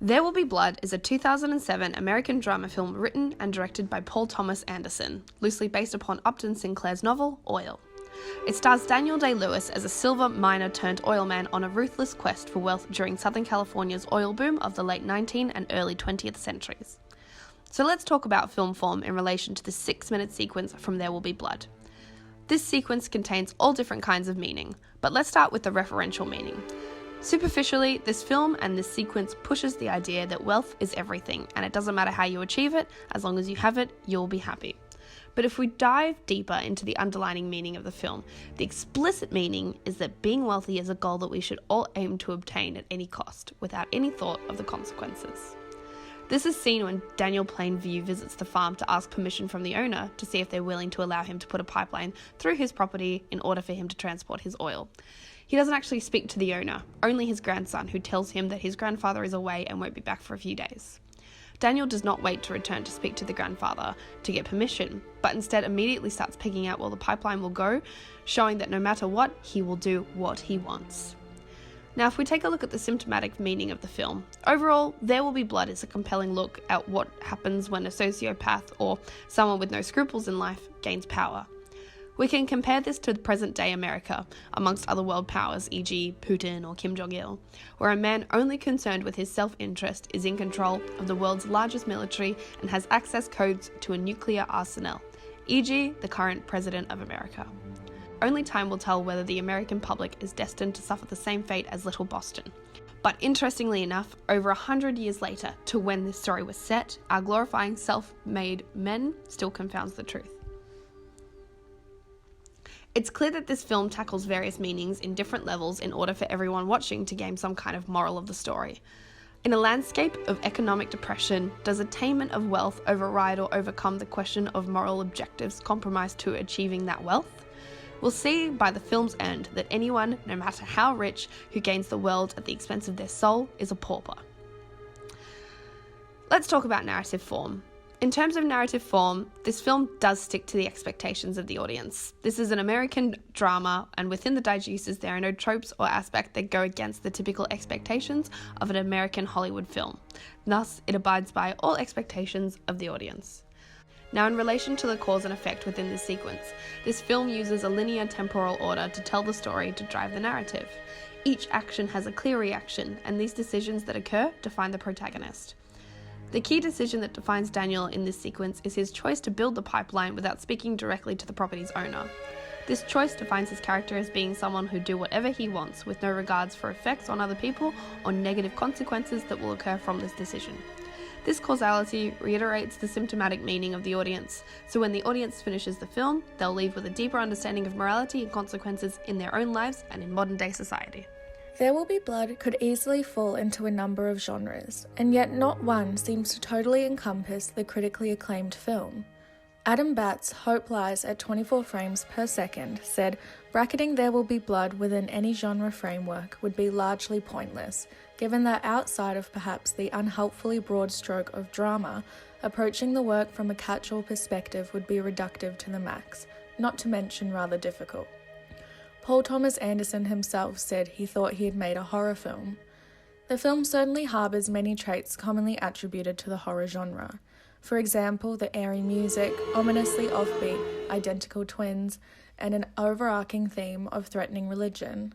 There Will Be Blood is a 2007 American drama film written and directed by Paul Thomas Anderson, loosely based upon Upton Sinclair's novel, Oil. It stars Daniel Day-Lewis as a silver miner turned oil man on a ruthless quest for wealth during Southern California's oil boom of the late 19th and early 20th centuries. So let's talk about film form in relation to the 6-minute sequence from There Will Be Blood. This sequence contains all different kinds of meaning, but let's start with the referential meaning. Superficially, this film and this sequence pushes the idea that wealth is everything, and it doesn't matter how you achieve it, as long as you have it, you'll be happy. But if we dive deeper into the underlying meaning of the film, the explicit meaning is that being wealthy is a goal that we should all aim to obtain at any cost, without any thought of the consequences. This is seen when Daniel Plainview visits the farm to ask permission from the owner to see if they're willing to allow him to put a pipeline through his property in order for him to transport his oil. He doesn't actually speak to the owner, only his grandson, who tells him that his grandfather is away and won't be back for a few days. Daniel does not wait to return to speak to the grandfather to get permission, but instead immediately starts picking out where the pipeline will go, showing that no matter what, he will do what he wants. Now, if we take a look at the symptomatic meaning of the film, overall, There Will Be Blood is a compelling look at what happens when a sociopath or someone with no scruples in life gains power. We can compare this to present-day America, amongst other world powers, e.g. Putin or Kim Jong-il, where a man only concerned with his self-interest is in control of the world's largest military and has access codes to a nuclear arsenal, e.g. the current President of America. Only time will tell whether the American public is destined to suffer the same fate as Little Boston. But interestingly enough, over 100 years later, to when this story was set, our glorifying self-made men still confounds the truth. It's clear that this film tackles various meanings in different levels in order for everyone watching to gain some kind of moral of the story. In a landscape of economic depression, does attainment of wealth override or overcome the question of moral objectives compromised to achieving that wealth? We'll see by the film's end that anyone, no matter how rich, who gains the world at the expense of their soul is a pauper. Let's talk about narrative form. In terms of narrative form, this film does stick to the expectations of the audience. This is an American drama, and within the diegesis there are no tropes or aspects that go against the typical expectations of an American Hollywood film. Thus, it abides by all expectations of the audience. Now, in relation to the cause and effect within this sequence, this film uses a linear temporal order to tell the story to drive the narrative. Each action has a clear reaction, and these decisions that occur define the protagonist. The key decision that defines Daniel in this sequence is his choice to build the pipeline without speaking directly to the property's owner. This choice defines his character as being someone who do whatever he wants with no regards for effects on other people or negative consequences that will occur from this decision. This causality reiterates the symptomatic meaning of the audience, so when the audience finishes the film, they'll leave with a deeper understanding of morality and consequences in their own lives and in modern-day society. There Will Be Blood could easily fall into a number of genres, and yet not one seems to totally encompass the critically acclaimed film. Adam Batt's Hope Lies at 24 frames per second said, bracketing There Will Be Blood within any genre framework would be largely pointless, given that outside of perhaps the unhelpfully broad stroke of drama, approaching the work from a catch-all perspective would be reductive to the max, not to mention rather difficult. Paul Thomas Anderson himself said he thought he had made a horror film. The film certainly harbours many traits commonly attributed to the horror genre. For example, the airy music, ominously offbeat, identical twins, and an overarching theme of threatening religion.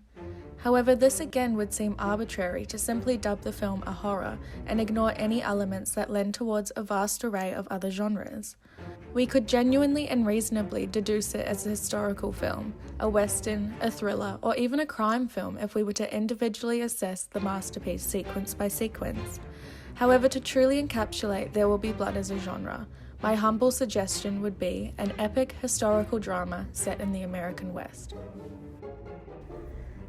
However, this again would seem arbitrary to simply dub the film a horror and ignore any elements that lend towards a vast array of other genres. We could genuinely and reasonably deduce it as a historical film, a western, a thriller, or even a crime film if we were to individually assess the masterpiece sequence by sequence. However, to truly encapsulate There Will Be Blood as a genre, my humble suggestion would be an epic historical drama set in the American West.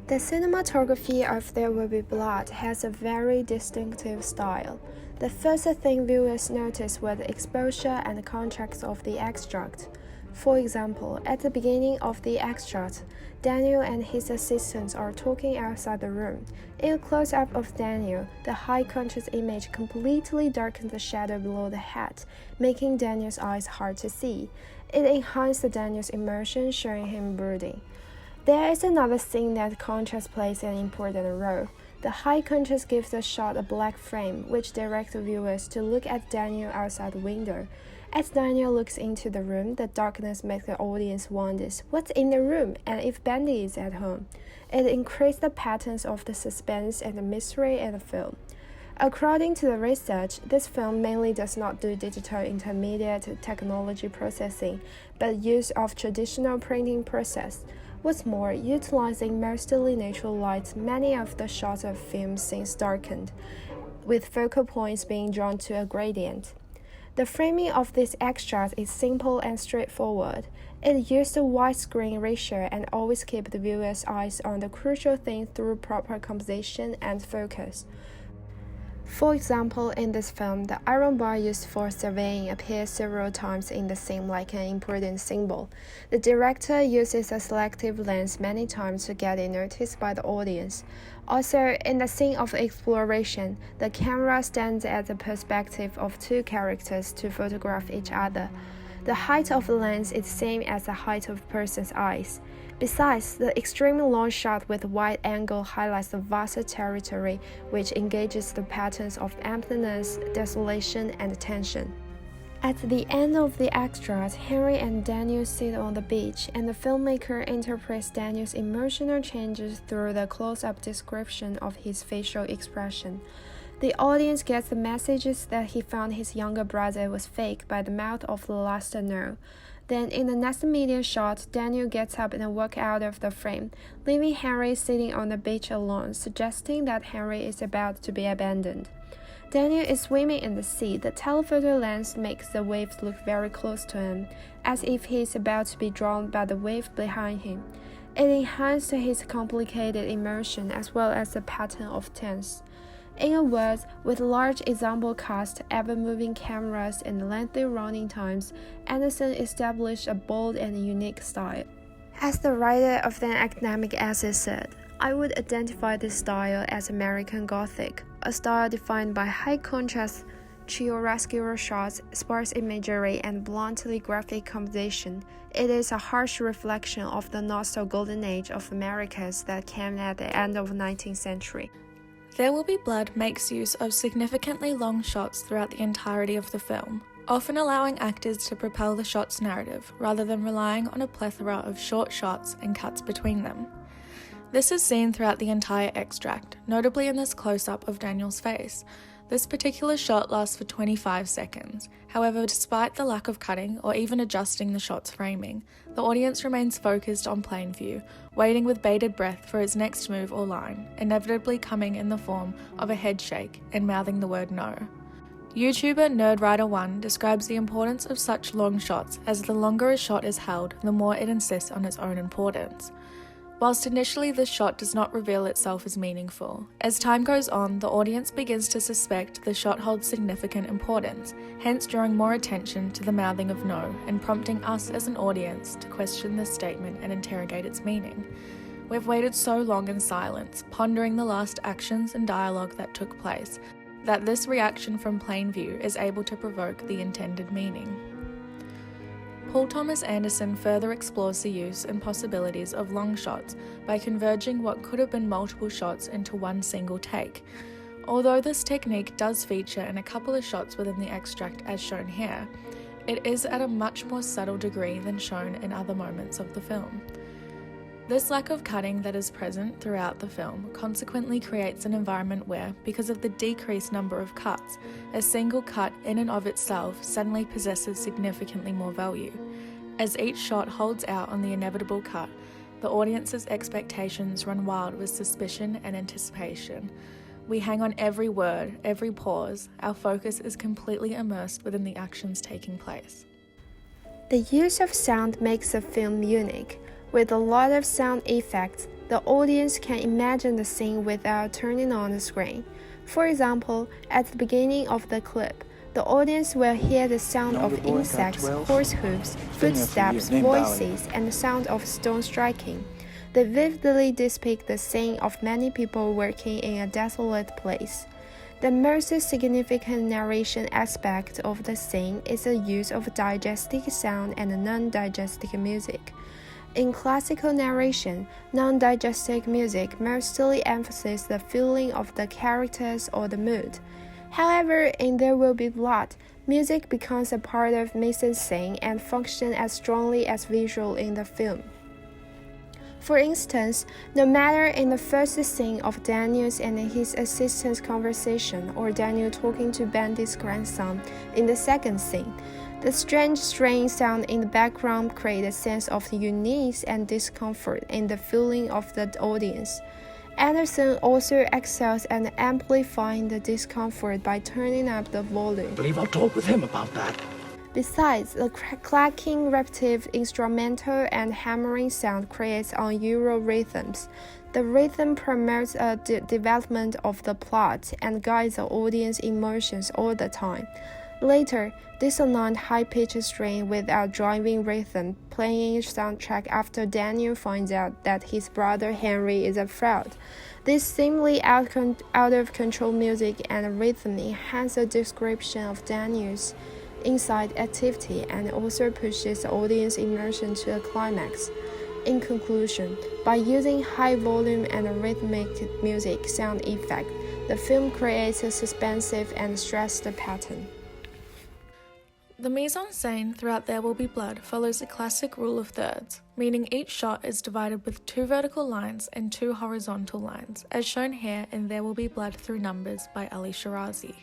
The cinematography of There Will Be Blood has a very distinctive style. The first thing viewers notice were the exposure and the contrast of the extract. For example, at the beginning of the extract, Daniel and his assistants are talking outside the room. In a close-up of Daniel, the high-contrast image completely darkens the shadow below the head, making Daniel's eyes hard to see. It enhanced Daniel's emotion, showing him brooding. There is another scene that contrast plays an important role. The high contrast gives the shot a black frame, which directs viewers to look at Daniel outside the window. As Daniel looks into the room, the darkness makes the audience wonder what's in the room and if Bendy is at home. It increases the patterns of the suspense and the mystery in the film. According to the research, this film mainly does not do digital intermediate technology processing, but use of traditional printing process. What's more, utilizing mostly natural light, many of the shots of film scenes darkened, with focal points being drawn to a gradient. The framing of this extract is simple and straightforward. It uses the widescreen ratio and always keeps the viewer's eyes on the crucial thing through proper composition and focus. For example, in this film, the iron bar used for surveying appears several times in the scene like an important symbol. The director uses a selective lens many times to get it noticed by the audience. Also, in the scene of exploration, the camera stands at the perspective of two characters to photograph each other. The height of the lens is the same as the height of a person's eyes. Besides, the extremely long shot with wide angle highlights the vast territory, which engages the patterns of emptiness, desolation, and tension. At the end of the extract, Henry and Daniel sit on the beach, and the filmmaker interprets Daniel's emotional changes through the close-up description of his facial expression. The audience gets the messages that he found his younger brother was fake by the mouth of the last no. Then, in the next immediate shot, Daniel gets up and walks out of the frame, leaving Henry sitting on the beach alone, suggesting that Henry is about to be abandoned. Daniel is swimming in the sea. The telephoto lens makes the waves look very close to him, as if he is about to be drawn by the wave behind him. It enhanced his complicated emotion as well as the pattern of tense. In a word, with large ensemble cast, ever-moving cameras, and lengthy running times, Anderson established a bold and unique style. As the writer of an academic essay said, I would identify this style as American Gothic, a style defined by high-contrast, chiaroscuro shots, sparse imagery, and bluntly graphic composition. It is a harsh reflection of the not-so-golden age of Americas that came at the end of the 19th century. There Will Be Blood makes use of significantly long shots throughout the entirety of the film, often allowing actors to propel the shot's narrative rather than relying on a plethora of short shots and cuts between them. This is seen throughout the entire extract, notably in this close-up of Daniel's face. This particular shot lasts for 25 seconds. However, despite the lack of cutting or even adjusting the shot's framing, the audience remains focused on plain view, waiting with bated breath for its next move or line, inevitably coming in the form of a head shake and mouthing the word no. YouTuber NerdWriter1 describes the importance of such long shots as the longer a shot is held, the more it insists on its own importance. Whilst initially this shot does not reveal itself as meaningful, as time goes on, the audience begins to suspect the shot holds significant importance, hence drawing more attention to the mouthing of no and prompting us as an audience to question this statement and interrogate its meaning. We've waited so long in silence, pondering the last actions and dialogue that took place, that this reaction from plain view is able to provoke the intended meaning. Paul Thomas Anderson further explores the use and possibilities of long shots by converging what could have been multiple shots into one single take. Although this technique does feature in a couple of shots within the extract as shown here, it is at a much more subtle degree than shown in other moments of the film. This lack of cutting that is present throughout the film consequently creates an environment where, because of the decreased number of cuts, a single cut in and of itself suddenly possesses significantly more value. As each shot holds out on the inevitable cut, the audience's expectations run wild with suspicion and anticipation. We hang on every word, every pause. Our focus is completely immersed within the actions taking place. The use of sound makes the film unique. With a lot of sound effects, the audience can imagine the scene without turning on the screen. For example, at the beginning of the clip, the audience will hear the sound of insects, horse hooves, footsteps, voices, and the sound of stone striking. They vividly depict the scene of many people working in a desolate place. The most significant narration aspect of the scene is the use of diegetic sound and non-diegetic music. In classical narration, non-diegetic music mostly emphasizes the feeling of the characters or the mood. However, in There Will Be Blood, music becomes a part of mise-en-scène and functions as strongly as visual in the film. For instance, no matter in the first scene of Daniel's and his assistant's conversation or Daniel talking to Bandy's grandson in the second scene, the strange sound in the background creates a sense of unease and discomfort in the feeling of the audience. Anderson also excels at amplifying the discomfort by turning up the volume. I believe I'll talk with him about that. Besides, the clacking, repetitive instrumental and hammering sound creates unusual rhythms. The rhythm promotes a development of the plot and guides the audience emotions all the time. Later, dissonant high-pitched string without driving rhythm playing soundtrack after Daniel finds out that his brother Henry is a fraud. This seemingly out of control music and rhythm enhance the description of Daniel's inside activity and also pushes the audience immersion to a climax. In conclusion, by using high volume and rhythmic music sound effect, the film creates a suspensive and stressed pattern. The mise-en-scène throughout There Will Be Blood follows the classic rule of thirds, meaning each shot is divided with 2 vertical lines and 2 horizontal lines, as shown here in There Will Be Blood Through Numbers by Ali Shirazi.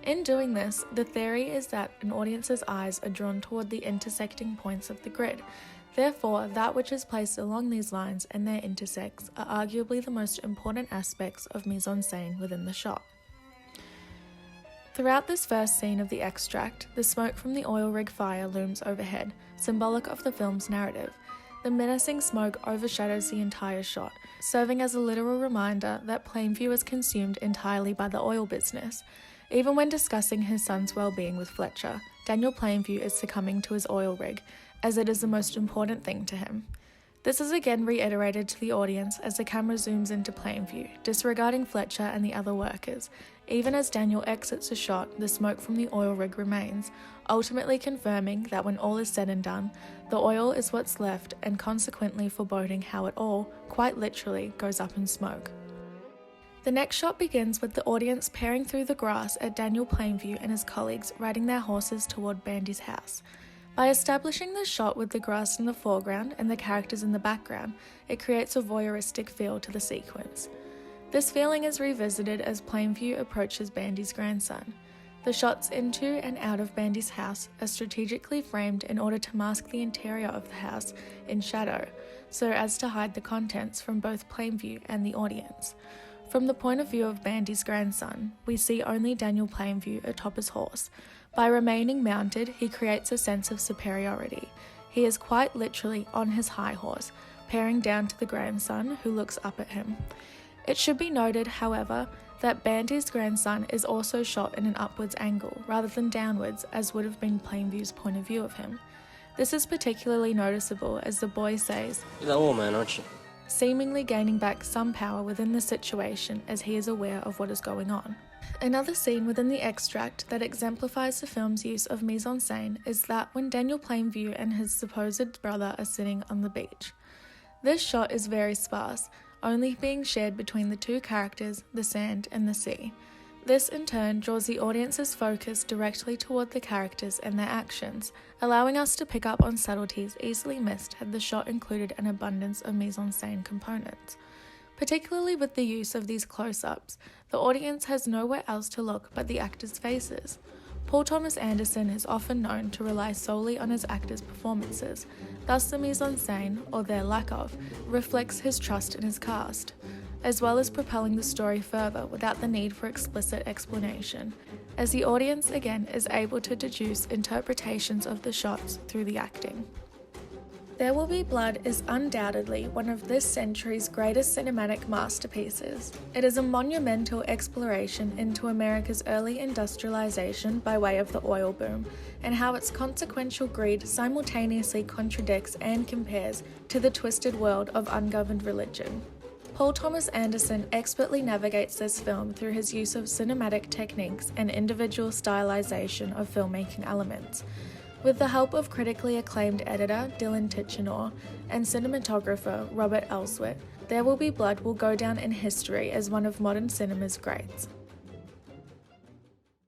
In doing this, the theory is that an audience's eyes are drawn toward the intersecting points of the grid. Therefore, that which is placed along these lines and their intersects are arguably the most important aspects of mise-en-scène within the shot. Throughout this first scene of the extract, the smoke from the oil rig fire looms overhead, symbolic of the film's narrative. The menacing smoke overshadows the entire shot, serving as a literal reminder that Plainview is consumed entirely by the oil business. Even when discussing his son's well-being with Fletcher, Daniel Plainview is succumbing to his oil rig, as it is the most important thing to him. This is again reiterated to the audience as the camera zooms into Plainview, disregarding Fletcher and the other workers. Even as Daniel exits the shot, the smoke from the oil rig remains, ultimately confirming that when all is said and done, the oil is what's left and consequently foreboding how it all, quite literally, goes up in smoke. The next shot begins with the audience peering through the grass at Daniel Plainview and his colleagues riding their horses toward Bandy's house. By establishing the shot with the grass in the foreground and the characters in the background, it creates a voyeuristic feel to the sequence. This feeling is revisited as Plainview approaches Bandy's grandson. The shots into and out of Bandy's house are strategically framed in order to mask the interior of the house in shadow, so as to hide the contents from both Plainview and the audience. From the point of view of Bandy's grandson, we see only Daniel Plainview atop his horse. By remaining mounted, he creates a sense of superiority. He is quite literally on his high horse, peering down to the grandson who looks up at him. It should be noted, however, that Bandy's grandson is also shot in an upwards angle rather than downwards, as would have been Plainview's point of view of him. This is particularly noticeable as the boy says, "You're that old man, aren't you?" seemingly gaining back some power within the situation as he is aware of what is going on. Another scene within the extract that exemplifies the film's use of mise-en-scène is that when Daniel Plainview and his supposed brother are sitting on the beach. This shot is very sparse, only being shared between the two characters, the sand and the sea. This in turn draws the audience's focus directly toward the characters and their actions, allowing us to pick up on subtleties easily missed had the shot included an abundance of mise-en-scène components. Particularly with the use of these close-ups, the audience has nowhere else to look but the actors' faces. Paul Thomas Anderson is often known to rely solely on his actors' performances, thus the mise-en-scène, or their lack of, reflects his trust in his cast, as well as propelling the story further without the need for explicit explanation, as the audience again is able to deduce interpretations of the shots through the acting. There Will Be Blood is undoubtedly one of this century's greatest cinematic masterpieces. It is a monumental exploration into America's early industrialization by way of the oil boom, and how its consequential greed simultaneously contradicts and compares to the twisted world of ungoverned religion. Paul Thomas Anderson expertly navigates this film through his use of cinematic techniques and individual stylization of filmmaking elements. With the help of critically acclaimed editor Dylan Tichenor and cinematographer Robert Elswit, There Will Be Blood will go down in history as one of modern cinema's greats.